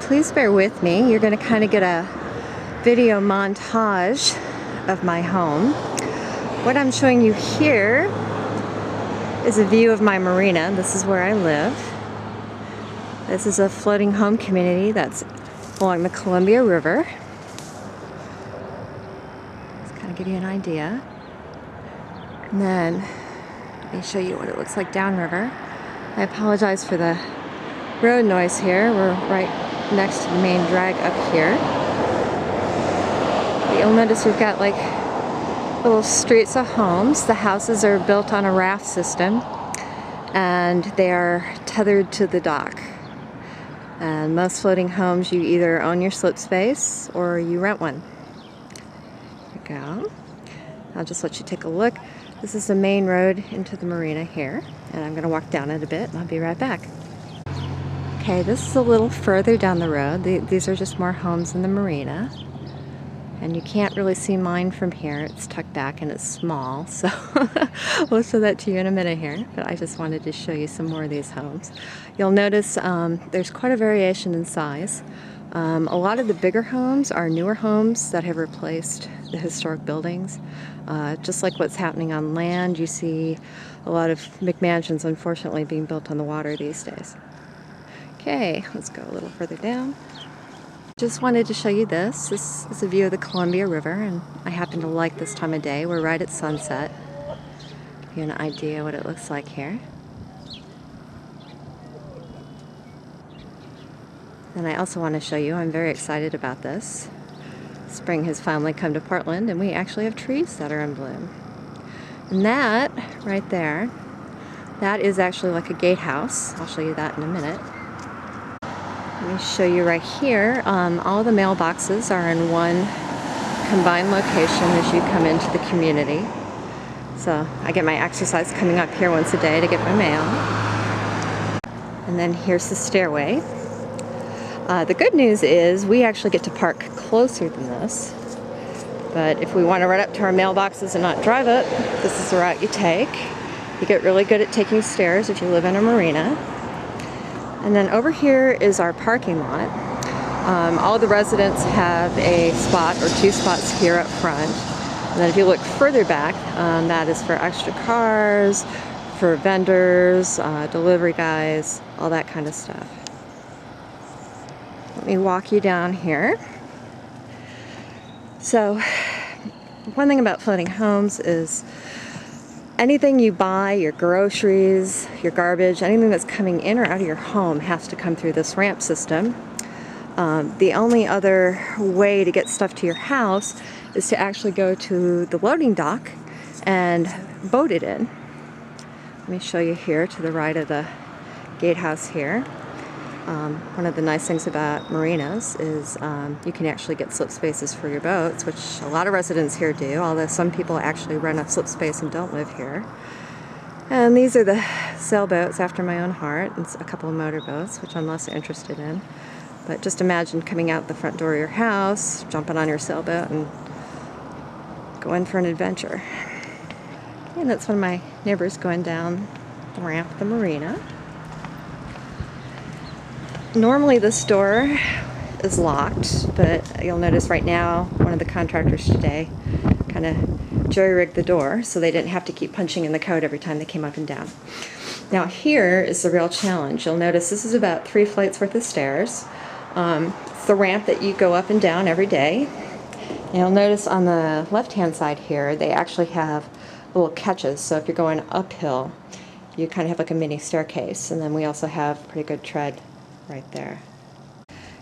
please bear with me. You're going to kind of get a video montage of my home. What I'm showing you here is a view of my marina. This is where I live. This is a floating home community that's along the Columbia River. Just kind of give you an idea. And then let me show you what it looks like downriver. I apologize for the road noise here. We're right next to the main drag up here. But you'll notice we've got like little streets of homes. The houses are built on a raft system and they are tethered to the dock. And most floating homes, you either own your slip space or you rent one. There you go. I'll just let you take a look. This is the main road into the marina here, and I'm going to walk down it a bit and I'll be right back. Okay, this is a little further down the road. These are just more homes in the marina. And you can't really see mine from here. It's tucked back and it's small, so we'll show that to you in a minute here. But I just wanted to show you some more of these homes. You'll notice there's quite a variation in size. A lot of the bigger homes are newer homes that have replaced the historic buildings. Just like what's happening on land, you see a lot of McMansions unfortunately being built on the water these days. Okay, let's go a little further down. Just wanted to show you this. This is a view of the Columbia River, and I happen to like this time of day. We're right at sunset. Give you an idea what it looks like here. And I also want to show you, I'm very excited about this. Spring has finally come to Portland, and we actually have trees that are in bloom. And that, right there, that is actually like a gatehouse. I'll show you that in a minute. Let me show you right here. All the mailboxes are in one combined location as you come into the community. So I get my exercise coming up here once a day to get my mail. And then here's the stairway. The good news is we actually get to park closer than this. But if we want to run up to our mailboxes and not drive up, this is the route you take. You get really good at taking stairs if you live in a marina. And then over here is our parking lot. All the residents have a spot or two spots here up front. And then if you look further back, that is for extra cars, for vendors, delivery guys, all that kind of stuff. Let me walk you down here. So, one thing about floating homes is anything you buy, your groceries, your garbage, anything that's coming in or out of your home has to come through this ramp system. The only other way to get stuff to your house is to actually go to the loading dock and boat it in. Let me show you here to the right of the gatehouse here. One of the nice things about marinas is you can actually get slip spaces for your boats, which a lot of residents here do, although some people actually rent a slip space and don't live here. And these are the sailboats after my own heart. It's a couple of motorboats, which I'm less interested in. But just imagine coming out the front door of your house, jumping on your sailboat, and going for an adventure. And that's one of my neighbors going down the ramp of the marina. Normally this door is locked, but you'll notice right now one of the contractors today kind of jury-rigged the door so they didn't have to keep punching in the code every time they came up and down. Now here is the real challenge. You'll notice this is about 3 flights worth of stairs. It's the ramp that you go up and down every day. And you'll notice on the left-hand side here they actually have little catches, so if you're going uphill you kind of have like a mini staircase, and then we also have pretty good tread right there.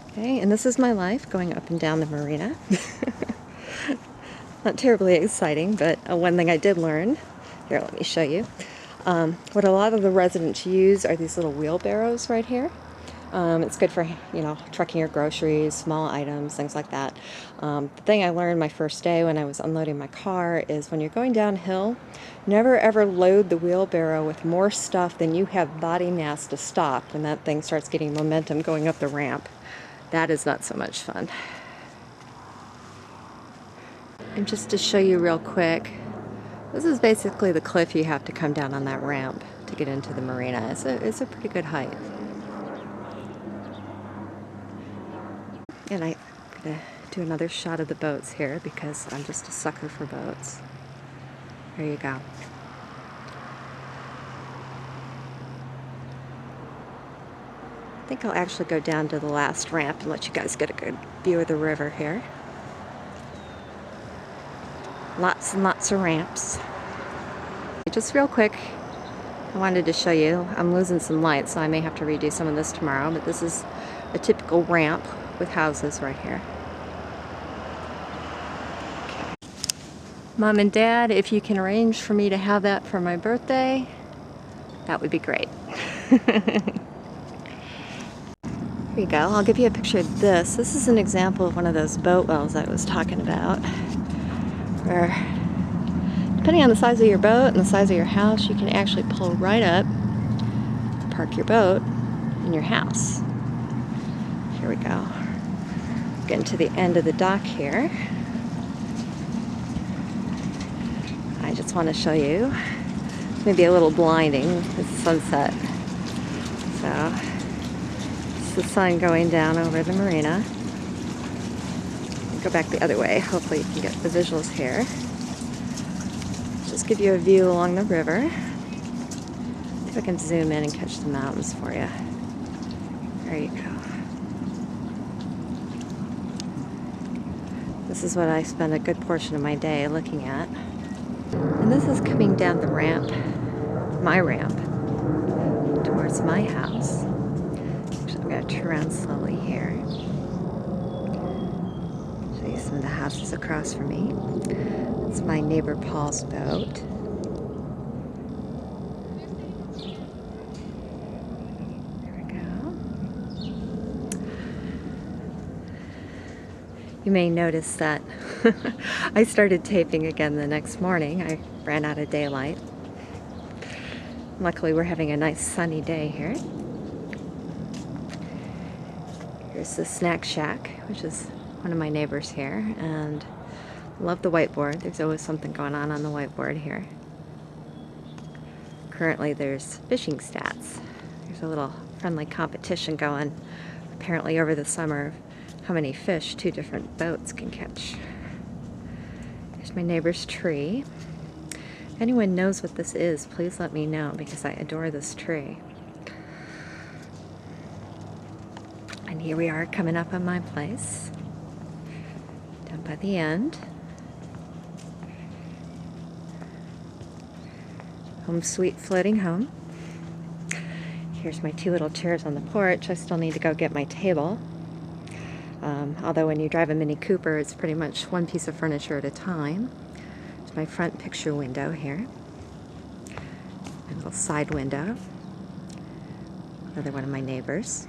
Okay, and this is my life going up and down the marina. Not terribly exciting, but one thing I did learn, here let me show you. What a lot of the residents use are these little wheelbarrows right here. It's good for, trucking your groceries, small items, things like that. The thing I learned my first day when I was unloading my car is when you're going downhill, never ever load the wheelbarrow with more stuff than you have body mass to stop when that thing starts getting momentum going up the ramp. That is not so much fun. And just to show you real quick, this is basically the cliff you have to come down on that ramp to get into the marina. It's a pretty good height. And I'm going to do another shot of the boats here because I'm just a sucker for boats. There you go. I think I'll actually go down to the last ramp and let you guys get a good view of the river here. Lots and lots of ramps. Just real quick, I wanted to show you, I'm losing some light, so I may have to redo some of this tomorrow, but this is a typical ramp with houses right here. Okay. Mom and Dad, if you can arrange for me to have that for my birthday, that would be great. Here you go. I'll give you a picture of this. This is an example of one of those boat wells I was talking about, where depending on the size of your boat and the size of your house, you can actually pull right up, park your boat in your house. Here we go. Getting to the end of the dock here. I just want to show you. It's maybe a little blinding with the sunset. So, it's the sun going down over the marina. Go back the other way. Hopefully you can get the visuals here. Just give you a view along the river. See if I can zoom in and catch the mountains for you. There you go. This is what I spend a good portion of my day looking at. And this is coming down the ramp, my ramp, towards my house. Actually, I'm going to turn around slowly here. Show you some of the houses across from me. It's my neighbor Paul's boat. There we go. You may notice that I started taping again the next morning. I ran out of daylight. Luckily, we're having a nice sunny day here. Here's the snack shack, which is one of my neighbors here, and love the whiteboard. There's always something going on the whiteboard here. Currently, there's fishing stats. There's a little friendly competition going, apparently over the summer, how many fish 2 different boats can catch. Here's my neighbor's tree. If anyone knows what this is, please let me know because I adore this tree. And here we are coming up on my place, down by the end. Home sweet floating home. Here's my 2 little chairs on the porch. I still need to go get my table. Although when you drive a Mini Cooper, it's pretty much one piece of furniture at a time. There's my front picture window here. A little side window. Another one of my neighbors.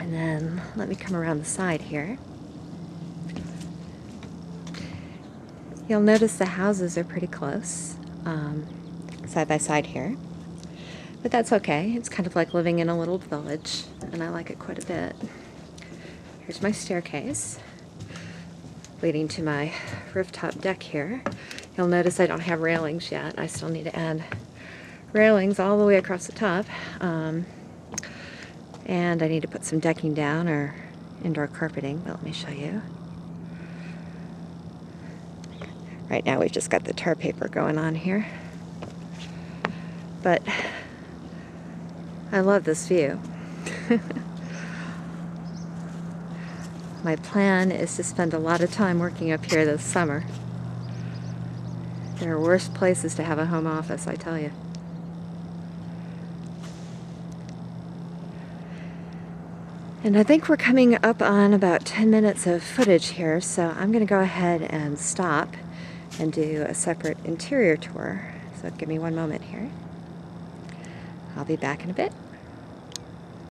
And then let me come around the side here. You'll notice the houses are pretty close, side by side here. But that's okay. It's kind of like living in a little village, and I like it quite a bit. Here's my staircase leading to my rooftop deck here. You'll notice I don't have railings yet. I still need to add railings all the way across the top. And I need to put some decking down or indoor carpeting, but let me show you. Right now we've just got the tar paper going on here. But I love this view. My plan is to spend a lot of time working up here this summer. There are worse places to have a home office, I tell you. And I think we're coming up on about 10 minutes of footage here, so I'm going to go ahead and stop and do a separate interior tour. So give me one moment here. I'll be back in a bit.